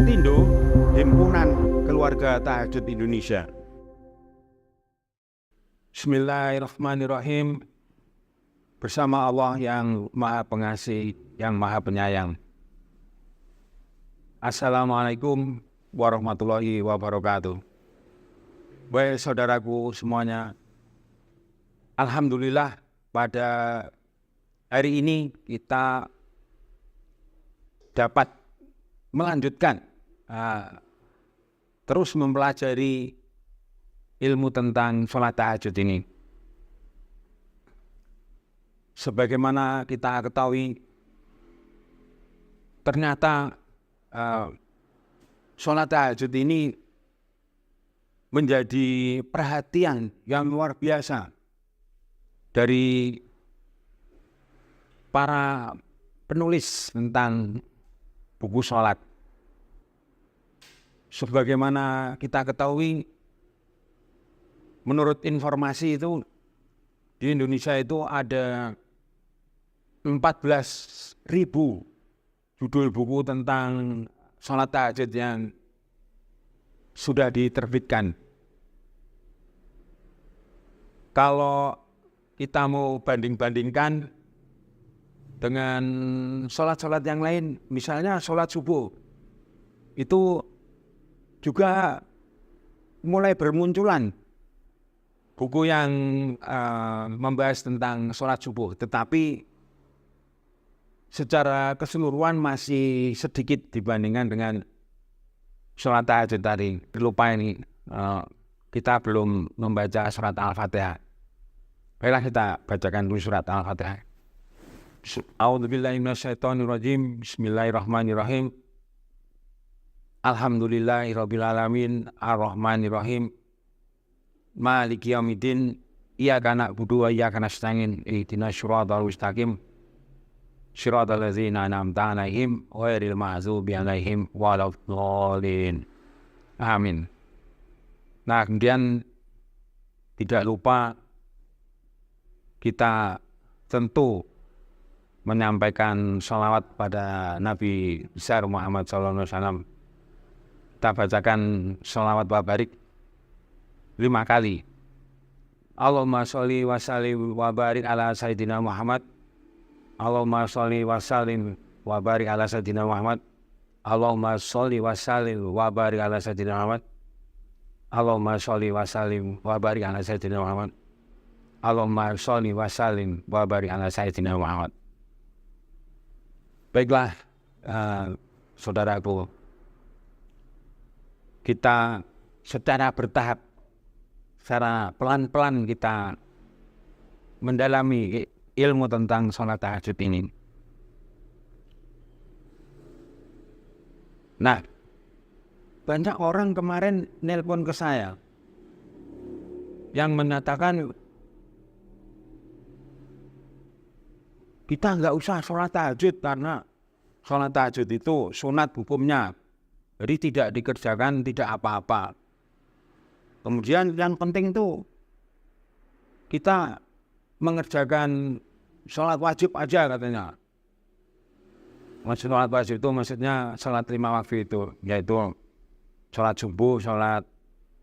Hikmatindo, Himpunan Keluarga Tahajud Indonesia. Bismillahirrahmanirrahim. Bersama Allah yang Maha Pengasih, yang Maha Penyayang. Assalamualaikum warahmatullahi wabarakatuh. Baik saudaraku semuanya, alhamdulillah pada hari ini kita dapat melanjutkan terus mempelajari ilmu tentang sholat tahajud ini. Sebagaimana kita ketahui, ternyata sholat tahajud ini menjadi perhatian yang luar biasa dari para penulis tentang buku sholat. Sebagaimana kita ketahui, menurut informasi itu di Indonesia itu ada 14.000 judul buku tentang sholat tahajud yang sudah diterbitkan. Kalau kita mau banding-bandingkan dengan sholat-sholat yang lain, misalnya sholat subuh, itu juga mulai bermunculan buku yang membahas tentang sholat subuh, tetapi secara keseluruhan masih sedikit dibandingkan dengan sholat tahajud tadi. Lupa ini, kita belum membaca surat Al-Fatihah. Baiklah, kita bacakan dulu surat Al-Fatihah. A'udzubillahi minasyaitonirrajim. Bismillahirrahmanirrahim. Alhamdulillahirabbil alamin, arrahmanirrahim, maliki yaumiddin, iyyaka na'budu wa iyyaka nasta'in, ihdinas siratal mustaqim, siratal ladzina an'amta 'alaihim ghairil maghdubi 'alaihim waladdallin. Amin. Nah, kemudian tidak lupa kita tentu menyampaikan sholawat pada Nabi besar Muhammad SAW. Kita bacakan sholawat wa barik 5 kali. Allahumma sholli wa sallim wa barik ala sayyidina Muhammad. Allahumma sholli wa sallim wa barik ala sayyidina Muhammad. Allahumma sholli wa sallim wa barik ala sayyidina Muhammad. Allahumma sholli wa sallim wa barik ala sayyidina Muhammad. Allahumma sholli wa sallim wa barik ala sayyidina Muhammad. Baiklah, saudaraku, kita secara bertahap, secara pelan-pelan kita mendalami ilmu tentang sholat tahajud ini. Nah, banyak orang kemarin nelpon ke saya yang menyatakan kita nggak usah sholat tahajud karena sholat tahajud itu sunat hukumnya, jadi tidak dikerjakan, tidak apa-apa. Kemudian yang penting itu kita mengerjakan sholat wajib aja katanya. Sholat wajib itu maksudnya sholat 5 waktu itu, yaitu sholat subuh, sholat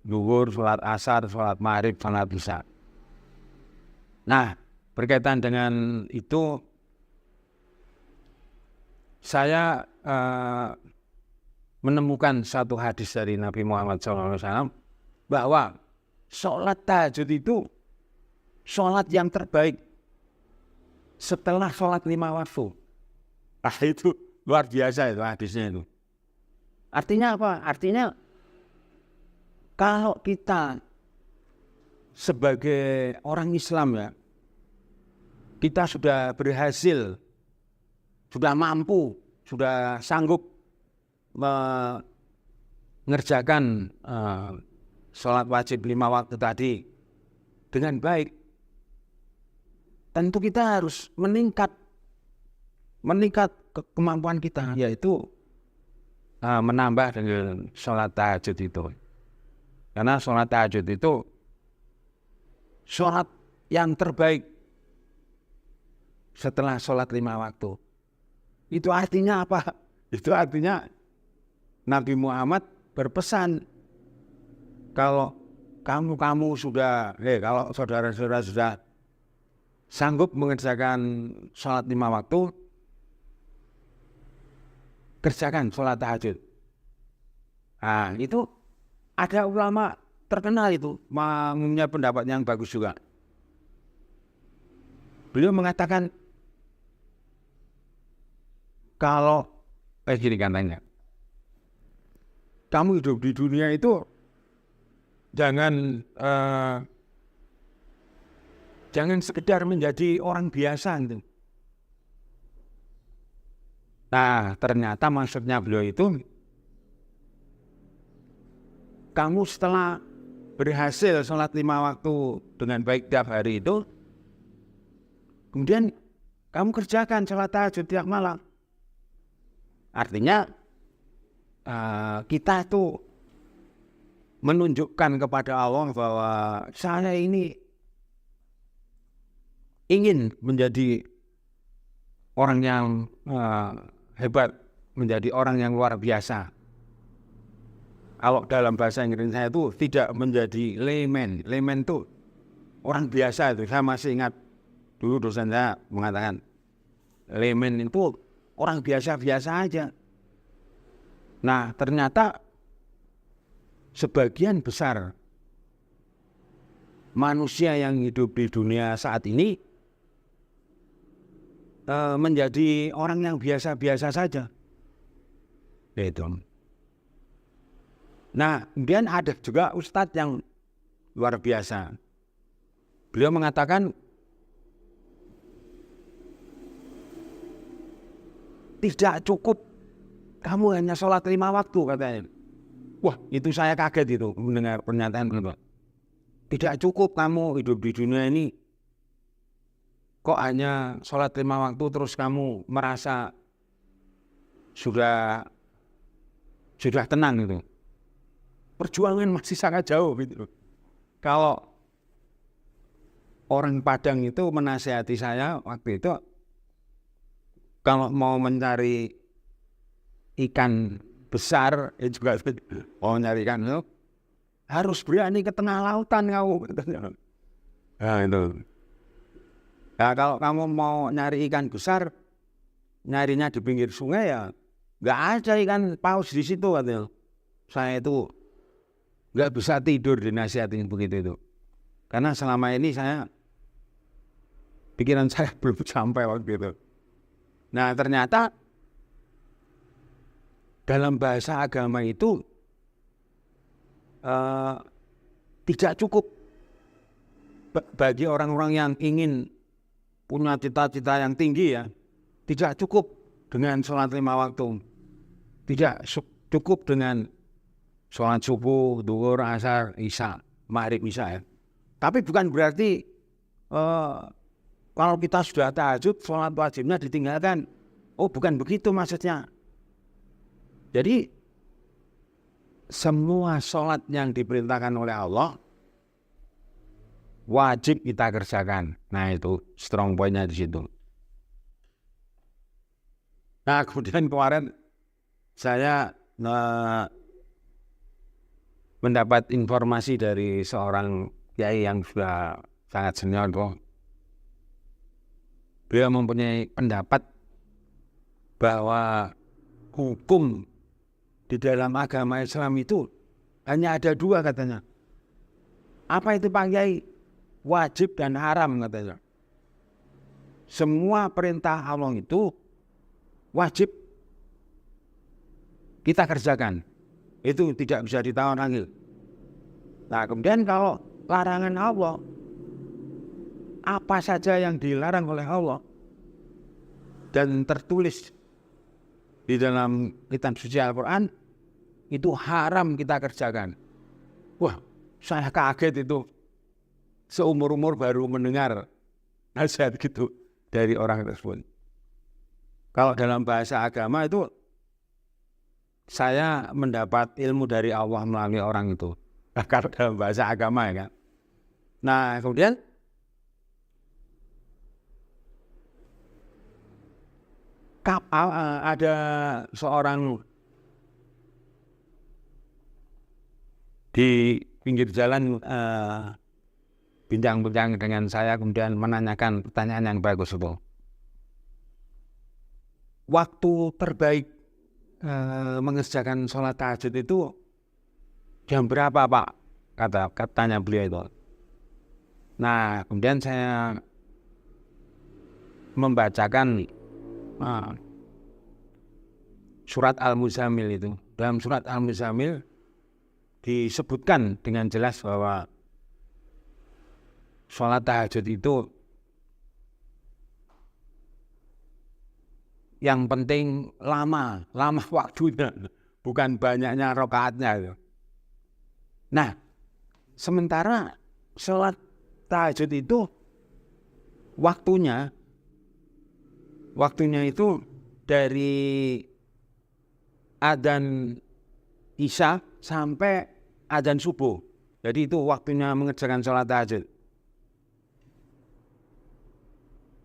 zuhur, sholat asar, sholat maghrib, sholat isya. Nah, berkaitan dengan itu, saya menemukan satu hadis dari Nabi Muhammad SAW bahwa sholat tahajud itu sholat yang terbaik setelah sholat 5 waktu. Ah, itu luar biasa itu hadisnya itu. Artinya apa? Artinya kalau kita sebagai orang Islam ya, kita sudah berhasil, sudah mampu, sudah sanggup mengerjakan sholat wajib 5 waktu tadi dengan baik, tentu kita harus meningkat kemampuan kita, yaitu menambah dengan sholat tahajud itu. Karena sholat tahajud itu sholat yang terbaik setelah sholat 5 waktu. Itu artinya apa? Itu artinya Nabi Muhammad berpesan, kalau kamu sudah, kalau saudara-saudara sudah sanggup mengerjakan sholat 5 waktu, kerjakan sholat tahajud. Nah, itu ada ulama terkenal itu punya pendapat yang bagus juga. Beliau mengatakan, kalau gini katanya, kamu hidup di dunia itu jangan sekedar menjadi orang biasa gitu. Nah, ternyata maksudnya beliau itu, kamu setelah berhasil sholat 5 waktu dengan baik tiap hari itu, kemudian kamu kerjakan sholat tahajud tiap malam. Artinya kita itu menunjukkan kepada Allah bahwa saya ini ingin menjadi orang yang hebat, menjadi orang yang luar biasa. Kalau dalam bahasa Inggris saya itu tidak menjadi layman. Layman itu orang biasa itu. Saya masih ingat dulu dosen saya mengatakan, layman itu orang biasa-biasa aja. Nah, ternyata sebagian besar manusia yang hidup di dunia saat ini menjadi orang yang biasa-biasa saja. Gitu. Nah, kemudian ada juga ustadz yang luar biasa. Beliau mengatakan, tidak cukup kamu hanya sholat 5 waktu katanya. Wah, itu saya kaget itu mendengar pernyataan beliau. Tidak cukup kamu hidup di dunia ini kok hanya sholat 5 waktu terus kamu merasa sudah tenang gitu. Perjuangan masih sangat jauh gitu. Kalau orang Padang itu menasihati saya waktu itu, kalau mau mencari ikan besar, juga mau mencari ikan itu harus berani ke tengah lautan kamu. Nah itu. Nah, kalau kamu mau nyari ikan besar, nyarinya di pinggir sungai ya nggak ada ikan paus di situ katanya. Saya itu nggak bisa tidur dinasihatin begitu itu. Karena selama ini pikiran saya belum sampai waktu itu. Nah, ternyata dalam bahasa agama itu tidak cukup bagi orang-orang yang ingin punya cita-cita yang tinggi ya. Tidak cukup dengan sholat 5 waktu. Tidak cukup dengan sholat subuh, duhur, asar, isya, maghrib, isya ya. Tapi bukan berarti kalau kita sudah tahajud, sholat wajibnya ditinggalkan. Oh, bukan begitu maksudnya. Jadi semua sholat yang diperintahkan oleh Allah wajib kita kerjakan. Nah, itu strong point-nya di situ. Nah, kemudian kemarin saya mendapat informasi dari seorang kiai yang sudah sangat senior tuh. Beliau mempunyai pendapat bahwa hukum di dalam agama Islam itu hanya ada 2 katanya. Apa itu Pak Kiai? Wajib dan haram katanya. Semua perintah Allah itu wajib kita kerjakan. Itu tidak bisa ditawar lagi. Nah, kemudian kalau larangan Allah, apa saja yang dilarang oleh Allah dan tertulis di dalam kitab suci Al-Quran, itu haram kita kerjakan. Wah, saya kaget itu. Seumur-umur baru mendengar nasihat gitu dari orang tersebut. Kalau dalam bahasa agama itu, saya mendapat ilmu dari Allah melalui orang itu. Nah, kalau dalam bahasa agama ya kan. Nah, kemudian ada seorang di pinggir jalan bincang-bincang dengan saya, kemudian menanyakan pertanyaan yang bagus itu. Waktu terbaik mengerjakan sholat tahajud itu jam berapa, Pak? Katanya beliau itu. Nah, kemudian saya membacakan surat Al-Muzammil itu. Dalam surat Al-Muzammil disebutkan dengan jelas bahwa sholat tahajud itu yang penting lama waktunya, bukan banyaknya rakaatnya. Nah, sementara sholat tahajud itu waktunya itu dari adzan Isya sampai adzan subuh. Jadi itu waktunya mengerjakan sholat tahajud.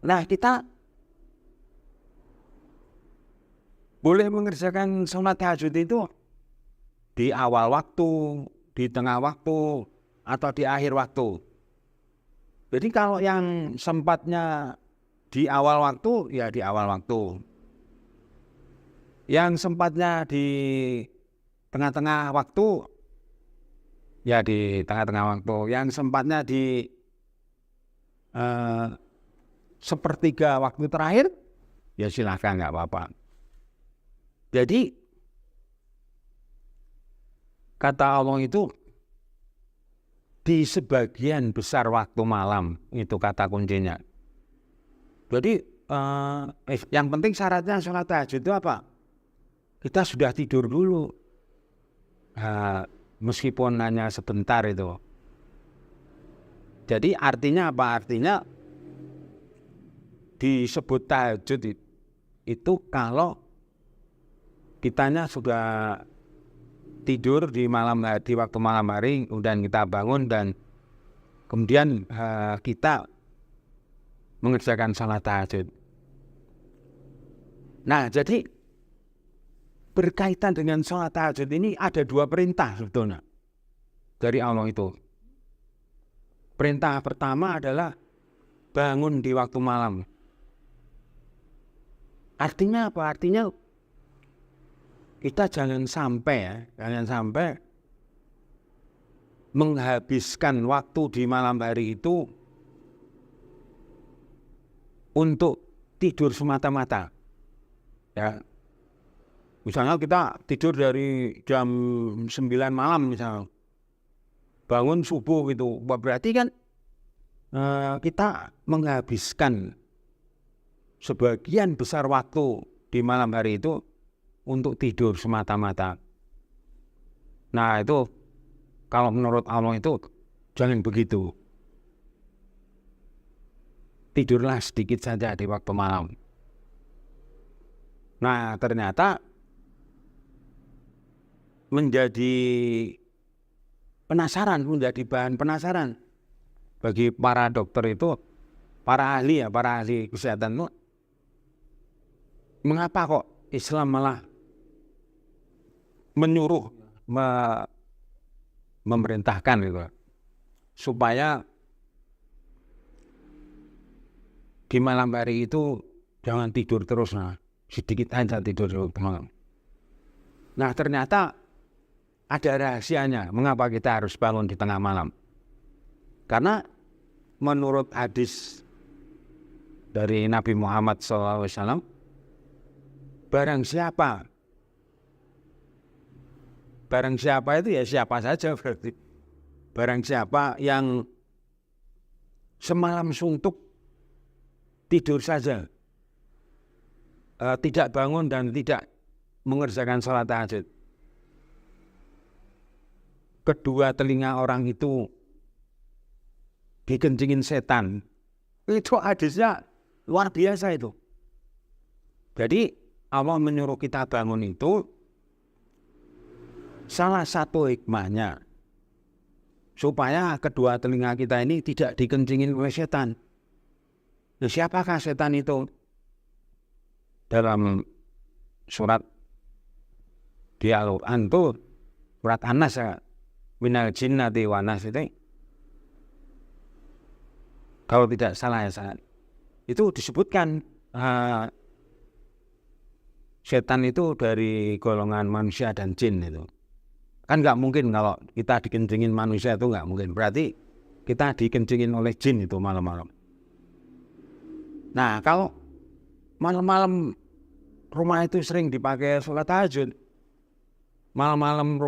Nah, kita boleh mengerjakan sholat tahajud itu di awal waktu, di tengah waktu, atau di akhir waktu. Jadi kalau yang sempatnya di awal waktu, ya di awal waktu. Yang sempatnya di tengah-tengah waktu, ya di tengah-tengah waktu. Yang sempatnya di sepertiga waktu terakhir, ya silahkan, nggak apa-apa. Jadi kata Allah itu di sebagian besar waktu malam, itu kata kuncinya. Jadi yang penting syaratnya sholat tahajud itu apa? Kita sudah tidur dulu, meskipun hanya sebentar itu. Jadi artinya apa? Artinya disebut tahajud itu kalau kitanya sudah tidur di waktu malam hari, kemudian kita bangun dan kemudian kita mengerjakan salat tahajud. Nah, jadi berkaitan dengan salat tahajud ini ada dua perintah sebetulnya dari Allah itu. Perintah pertama adalah bangun di waktu malam. Artinya apa? Artinya kita jangan sampai menghabiskan waktu di malam hari itu untuk tidur semata-mata. Ya. Misalnya kita tidur dari jam 9 malam misalnya. Bangun subuh gitu. Berarti kan kita menghabiskan sebagian besar waktu di malam hari itu untuk tidur semata-mata. Nah, itu kalau menurut Allah itu jangan begitu. Tidurlah sedikit saja di waktu malam. Nah, ternyata menjadi bahan penasaran bagi para dokter itu, para ahli kesehatan itu, mengapa kok Islam malah menyuruh, memerintahkan gitu, supaya di malam hari itu jangan tidur terus, sedikit aja tidur malam. Nah, ternyata ada rahasianya mengapa kita harus bangun di tengah malam. Karena menurut hadis dari Nabi Muhammad SAW, barang siapa itu ya siapa saja berarti. Barang siapa yang semalam suntuk tidur saja, tidak bangun dan tidak mengerjakan sholat tahajud, kedua telinga orang itu dikencingin setan. Itu hadisnya luar biasa itu. Jadi Allah menyuruh kita bangun itu salah satu hikmahnya supaya kedua telinga kita ini tidak dikencingin oleh setan. Nah, siapakah setan itu? Dalam surat di Al-Quran itu surat An-Nas ya, minal jinnati wan nas itu, kalau tidak salah ya saat itu disebutkan setan itu dari golongan manusia dan jin itu. Kan nggak mungkin kalau kita dikencingin manusia itu nggak mungkin. Berarti kita dikencingin oleh jin itu malam-malam. Nah kalau malam-malam rumah itu sering dipakai sholat tahajud, malam-malam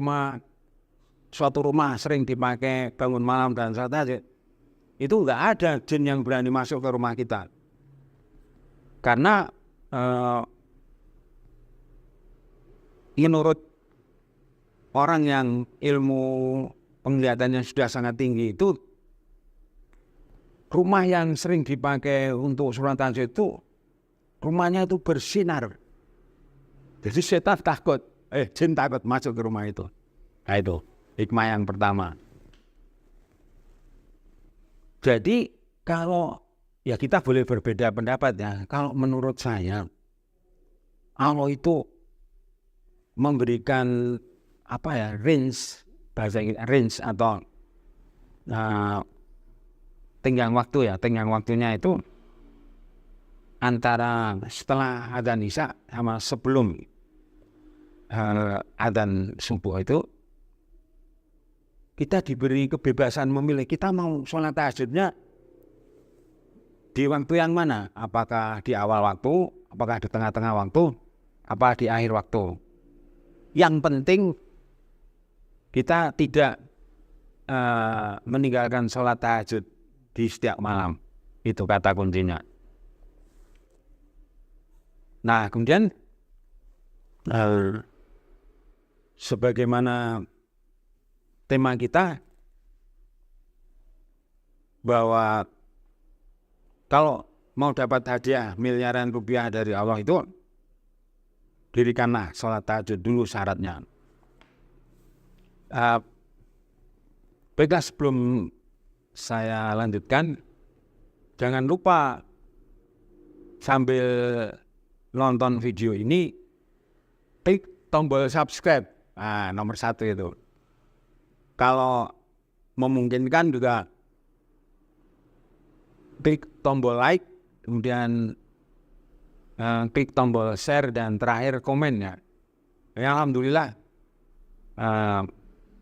suatu rumah sering dipakai bangun malam dan sholat tahajud, itu nggak ada jin yang berani masuk ke rumah kita. Karena menurut orang yang ilmu penglihatannya sudah sangat tinggi itu, rumah yang sering dipakai untuk sholat tahajud itu rumahnya itu bersinar. Jadi setan takut, jin takut masuk ke rumah itu. Nah itu hikmah yang pertama. Jadi kalau ya kita boleh berbeda pendapat ya. Kalau menurut saya Allah itu memberikan range, bahasa Inggris range atau tenggang waktu ya. Tenggang waktunya itu antara setelah adzan isya sama sebelum adzan subuh itu kita diberi kebebasan memilih kita mau sholat tahajudnya di waktu yang mana, apakah di awal waktu, apakah di tengah-tengah waktu, apa di akhir waktu. Yang penting kita tidak meninggalkan sholat tahajud di setiap malam, itu kata kuncinya. Nah kemudian sebagaimana tema kita bahwa kalau mau dapat hadiah miliaran rupiah dari Allah itu, dirikanlah sholat tahajud dulu syaratnya. Baiklah, sebelum saya lanjutkan, jangan lupa sambil nonton video ini klik tombol subscribe, nomor 1 itu. Kalau memungkinkan juga klik tombol like, kemudian klik tombol share, dan terakhir komen ya. Ya alhamdulillah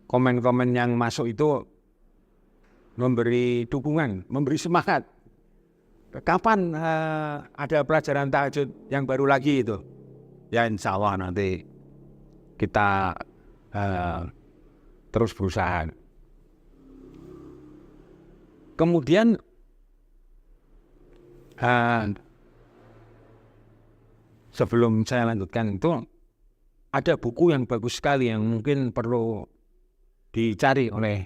komen-komen yang masuk itu memberi dukungan, memberi semangat. Kapan ada pelajaran tahajud yang baru lagi itu? Ya insya Allah nanti kita terus berusaha. Kemudian sebelum saya lanjutkan itu, ada buku yang bagus sekali yang mungkin perlu dicari oleh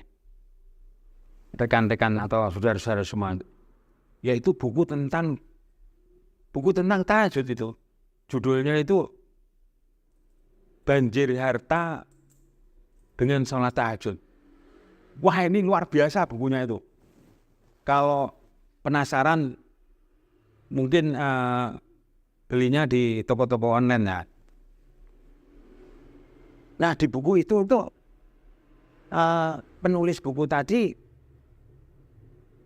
rekan-rekan atau saudara-saudara semua, yaitu buku tentang tahajud itu. Judulnya itu Banjir Harta dengan Sholat Tahajud. Wah ini luar biasa bukunya itu. Kalau penasaran mungkin belinya di toko-toko online ya. Nah di buku itu penulis buku tadi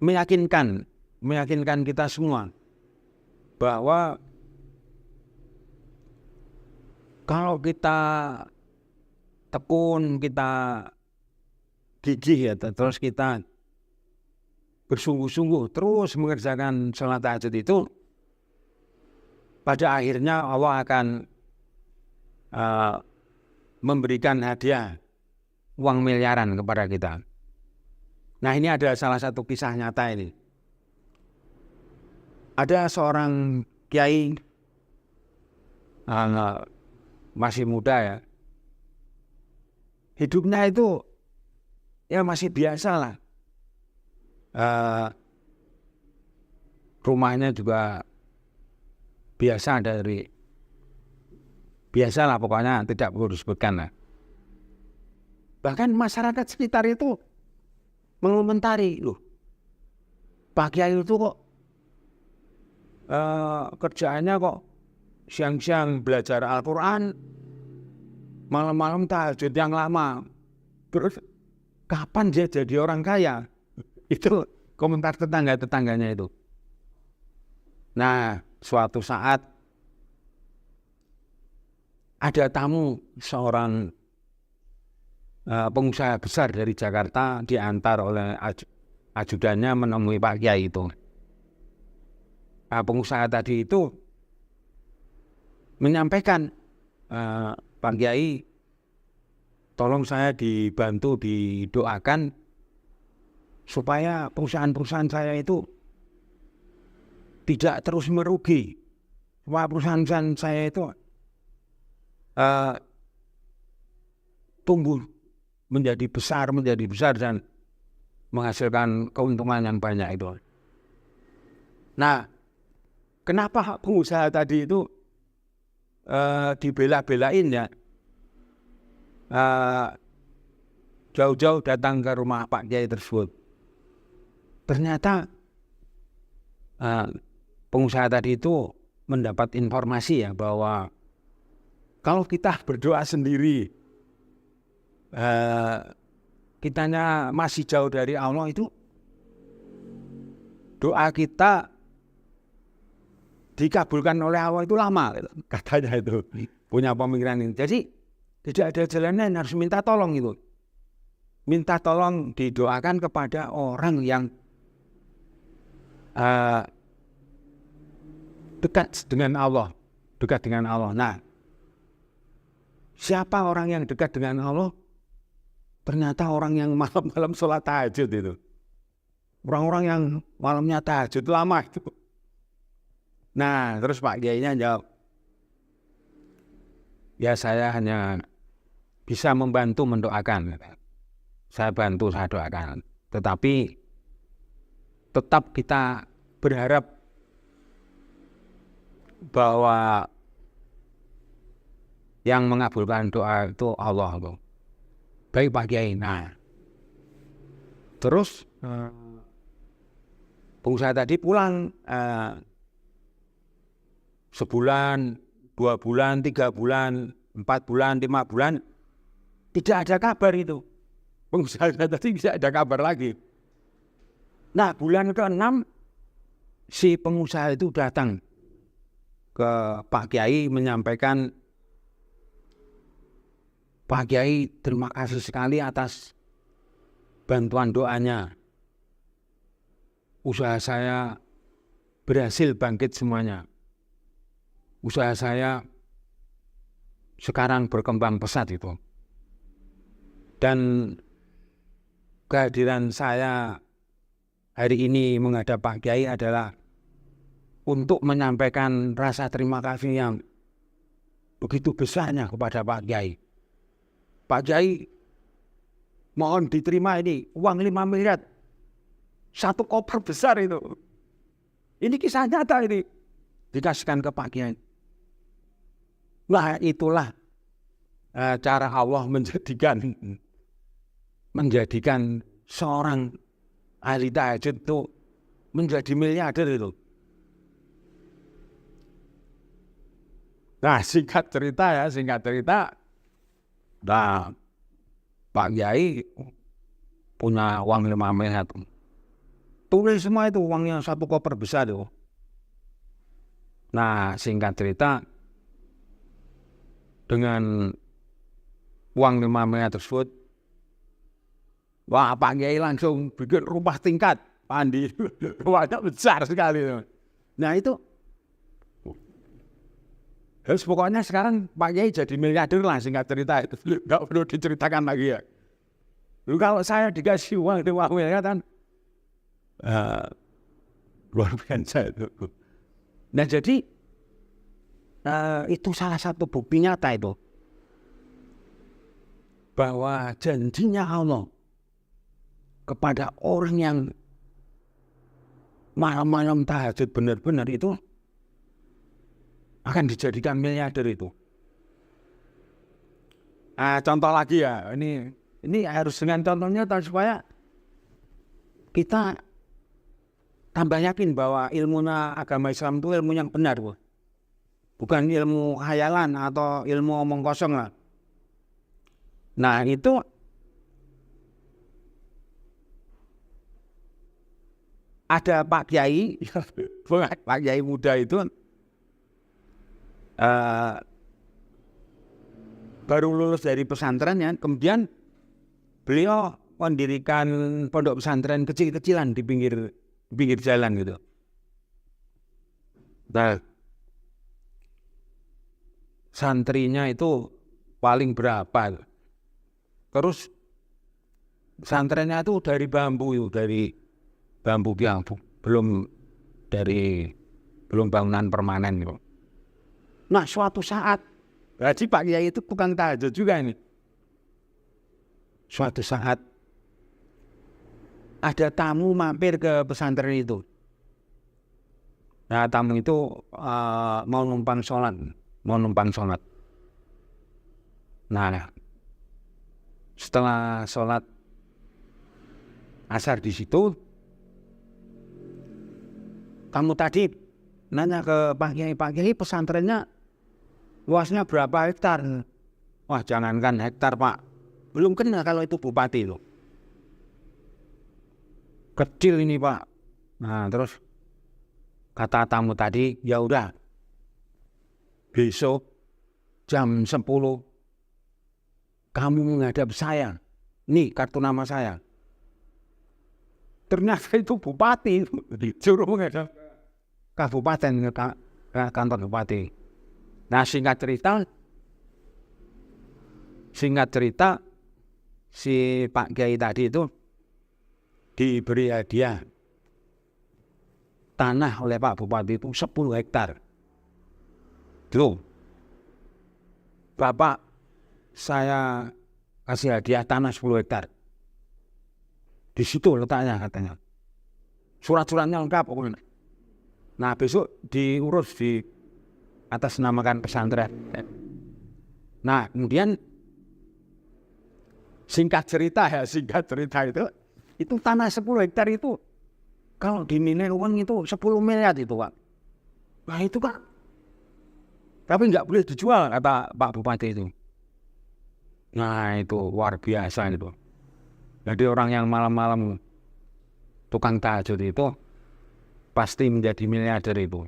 meyakinkan kita semua bahwa kalau kita tekun, kita gigih ya, terus kita bersungguh-sungguh terus mengerjakan sholat tahajud itu, pada akhirnya Allah akan memberikan hadiah uang miliaran kepada kita. Nah ini ada salah satu kisah nyata ini. Ada seorang kiai masih muda ya, hidupnya itu ya masih biasa lah, rumahnya juga biasa lah pokoknya, tidak perlu disebutkan lah. Bahkan masyarakat sekitar itu mengomentari, loh Pak Kiai itu kok kerjaannya kok siang-siang belajar Al-Quran, malam-malam tahajud yang lama. Terus kapan dia jadi orang kaya? Itu komentar tetangga-tetangganya itu. Nah, suatu saat ada tamu seorang pengusaha besar dari Jakarta, diantar oleh ajudannya menemui Pak Kiai itu. Nah, pengusaha tadi itu menyampaikan, Pak Kiai, tolong saya dibantu, didoakan supaya perusahaan-perusahaan saya itu tidak terus merugi, supaya perusahaan saya itu tumbuh menjadi besar dan menghasilkan keuntungan yang banyak itu. Nah, kenapa pengusaha tadi itu dibela-belain ya? Jauh-jauh datang ke rumah Pak Kiai tersebut. Ternyata pengusaha tadi itu mendapat informasi ya bahwa kalau kita berdoa sendiri, kitanya masih jauh dari Allah, itu doa kita dikabulkan oleh Allah itu lama, katanya itu punya pemikiran ini. Jadi tidak ada jalan lain, harus minta tolong itu. Minta tolong didoakan kepada orang yang dekat dengan Allah. Nah, siapa orang yang dekat dengan Allah? Ternyata orang yang malam-malam sholat tahajud itu. Orang-orang yang malamnya tahajud lama itu. Nah, terus Pak Kiainya jawab, ya saya hanya bisa membantu mendoakan. Saya bantu, saya doakan. Tetapi tetap kita berharap bahwa yang mengabulkan doa itu Allah. Baik Pak Kiai. Nah, terus pengusaha tadi pulang sebulan, 2 bulan, 3 bulan, 4 bulan, 5 bulan, tidak ada kabar itu. Pengusaha tadi tidak ada kabar lagi. Nah, bulan ke-6 si pengusaha itu datang ke Pak Kiai menyampaikan, Pak Kiai, terima kasih sekali atas bantuan doanya. Usaha saya berhasil bangkit semuanya. Usaha saya sekarang berkembang pesat itu. Dan kehadiran saya hari ini menghadap Pak Kiai adalah untuk menyampaikan rasa terima kasih yang begitu besarnya kepada Pak Kiai. Pak Kiai, mohon diterima ini uang 5 miliar. 1 koper besar itu. Ini kisah nyata ini. Dikasihkan ke Pak Kiai. Nah, itulah cara Allah menjadikan seorang ahli tahajud itu menjadi miliarder itu. Nah, singkat cerita, nah, Pak Kiai punya uang 5 miliar. Tulis semua itu uangnya 1 koper besar itu. Nah, singkat cerita, dengan uang 5 miliar tersebut, wah, Pak Kiai langsung bikin rumah tingkat, Pandi, rumahnya besar sekali. Nah itu, pokoknya sekarang Pak Kiai jadi miliarder lah, singkat cerita itu, nggak perlu diceritakan lagi ya. Lalu kalau saya dikasih uang 5 miliar kan, luar biasa itu. Nah jadi, itu salah satu bukti nyata itu, bahwa janjinya Allah kepada orang yang malam-malam tahajud benar-benar itu akan dijadikan miliarder itu. Contoh lagi ya, ini harus dengan contohnya supaya kita tambah yakin bahwa ilmu agama Islam itu ilmu yang benar, bukan ilmu khayalan atau ilmu omong kosong lah. Nah itu ada Pak Kiai, Pak Kiai muda itu baru lulus dari pesantrennya, kemudian beliau mendirikan pondok pesantren kecil-kecilan di pinggir jalan gitu. Nah, santrinya itu paling berapa? Terus pesantrennya itu dari bambu yang belum bangunan permanen gitu. Nah, suatu saat, berarti Pak Kiai itu tukang tahajud juga ini. Suatu saat ada tamu mampir ke pesantren itu. Nah, tamu itu mau numpang sholat. Nah, setelah sholat asar di situ, tamu tadi nanya ke Pak Kiai, pesantrennya luasnya berapa hektar? Wah, jangankan hektar, Pak. Belum kenal kalau itu bupati loh. Kecil ini, Pak. Nah, terus kata tamu tadi, ya udah. Besok jam 10 kamu menghadap saya. Nih kartu nama saya. Ternyata itu bupati, disuruh menghadap kabupaten ke kantor bupati. Nah, singkat cerita si Pak Kiai tadi itu diberi hadiah tanah oleh Pak Bupati itu 10 hektar. Tuh, Bapak, saya kasih hadiah tanah 10 hektar. Di situ letaknya katanya. Surat-suratnya lengkap pokoknya. Nah, besok diurus di atas namakan pesantren. Nah, kemudian singkat cerita itu tanah 10 hektar itu kalau dinilai uang itu 10 miliar itu, Pak. Nah, itu Pak. Tapi nggak boleh dijual kata Pak Bupati itu. Nah, itu luar biasa itu. Jadi orang yang malam-malam tukang tahajud itu pasti menjadi miliarder itu.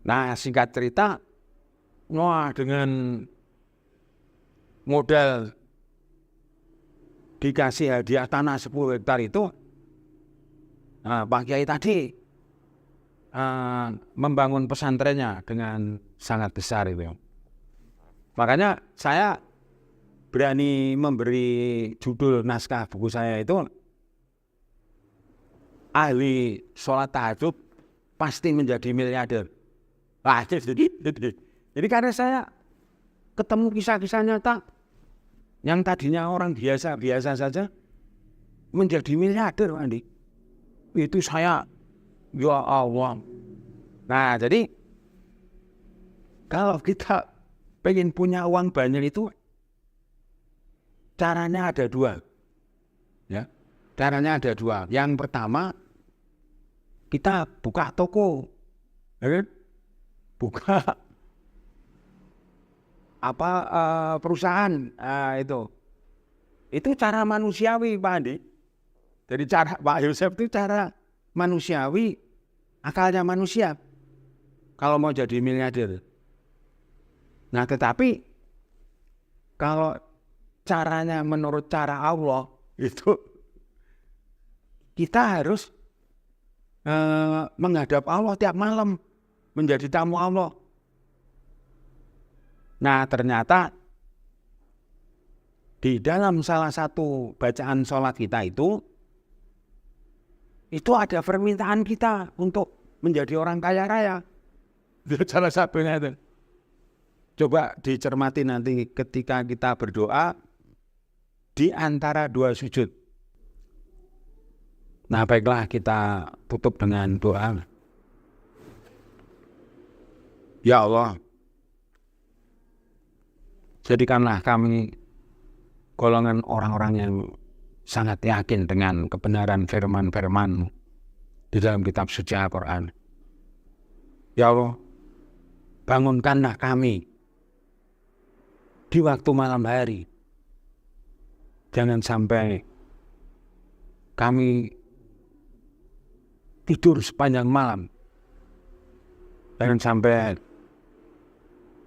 Nah, singkat cerita, wah, dengan modal dikasih hadiah tanah 10 hektar itu, Pak Kiai tadi membangun pesantrennya dengan sangat besar itu. Makanya saya berani memberi judul naskah buku saya itu, ahli sholat tahajud pasti menjadi miliarder. Jadi karena saya ketemu kisah-kisah nyata yang tadinya orang biasa saja menjadi miliarder, Andi. Itu saya, ya Allah. Nah, jadi kalau kita pengen punya uang banyak itu caranya ada dua. Ya. Caranya ada dua. Yang pertama, kita buka toko. Ya kan? Buka perusahaan itu cara manusiawi, Pak Andi. Jadi cara Pak Yosef itu cara manusiawi, akalnya manusia kalau mau jadi miliarder. Nah, tetapi kalau caranya menurut cara Allah itu kita harus menghadap Allah tiap malam, menjadi tamu Allah. Nah, ternyata di dalam salah satu bacaan sholat kita itu ada permintaan kita untuk menjadi orang kaya raya. Itu salah satunya itu. Coba dicermati nanti ketika kita berdoa di antara dua sujud. Nah, baiklah, kita tutup dengan doa. Ya Allah, jadikanlah kami golongan orang-orang yang sangat yakin dengan kebenaran firman-firman-Mu di dalam kitab suci Al-Quran. Ya Allah, bangunkanlah kami di waktu malam hari. Jangan sampai kami tidur sepanjang malam. Jangan sampai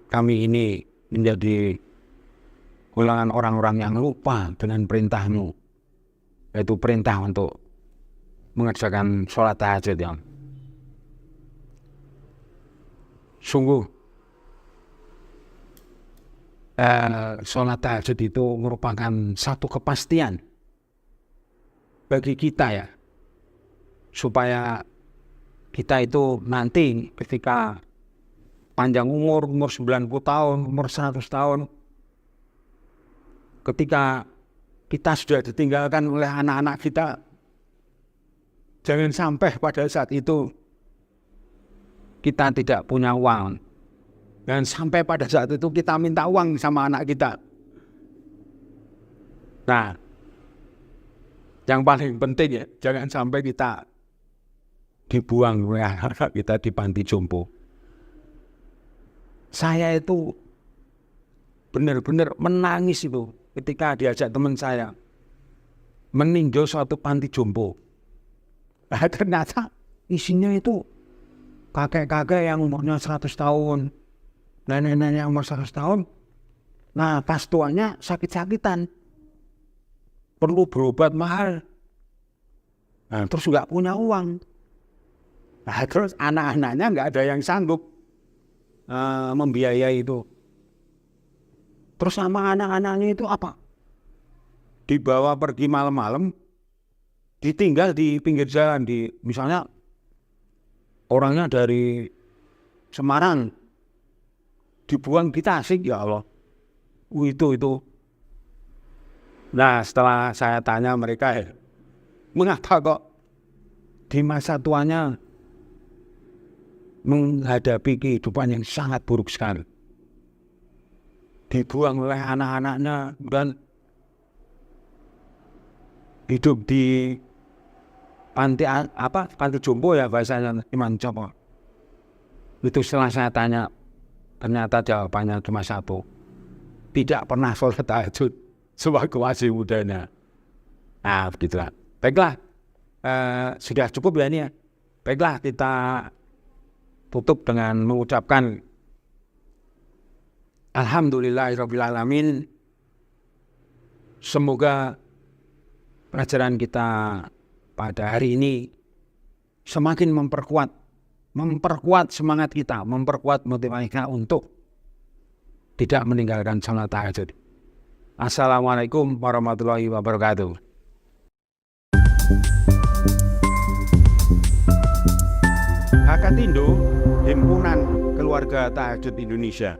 kami ini menjadi golongan orang-orang yang lupa dengan perintah-Mu, yaitu perintah untuk mengerjakan sholat tahajud yang sungguh sholat tahajud itu merupakan satu kepastian bagi kita ya, supaya kita itu nanti ketika panjang umur 90 tahun, umur 100 tahun, ketika kita sudah ditinggalkan oleh anak-anak kita, jangan sampai pada saat itu kita tidak punya uang. Dan sampai pada saat itu kita minta uang sama anak kita. Nah, yang paling penting ya, jangan sampai kita dibuang oleh anak kita di panti jompo. Saya itu benar-benar menangis itu ketika diajak teman saya meninjau suatu panti jompo. Nah, ternyata isinya itu kakek-kakek yang umurnya 100 tahun, nenek-nenek yang umur 100 tahun. Nah, pas tuanya sakit-sakitan, perlu berobat mahal. Nah, terus nggak punya uang. Nah, terus anak-anaknya nggak ada yang sanggup membiayai itu. Terus sama anak-anaknya itu apa? Dibawa pergi malam-malam, ditinggal di pinggir jalan, misalnya orangnya dari Semarang, dibuang di Tasik, ya Allah. Itu. Nah, setelah saya tanya mereka, mengapa kok di masa tuanya menghadapi kehidupan yang sangat buruk sekali, dibuang oleh anak-anaknya dan hidup di panti jompo ya bahasanya Iman Copo. Itu setelah saya tanya, ternyata jawabannya cuma satu, tidak pernah sholat tahajud sewaktu masih mudanya. Nah, begitulah. Baiklah, sudah cukup ya ini ya. Baiklah, kita tutup dengan mengucapkan Alhamdulillahirrabbilalamin. Semoga pelajaran kita pada hari ini semakin memperkuat semangat kita, memperkuat motivasi kita untuk tidak meninggalkan sholat tahajud. Assalamualaikum warahmatullahi wabarakatuh. Hakatindo, Himpunan Keluarga Tahajud Indonesia.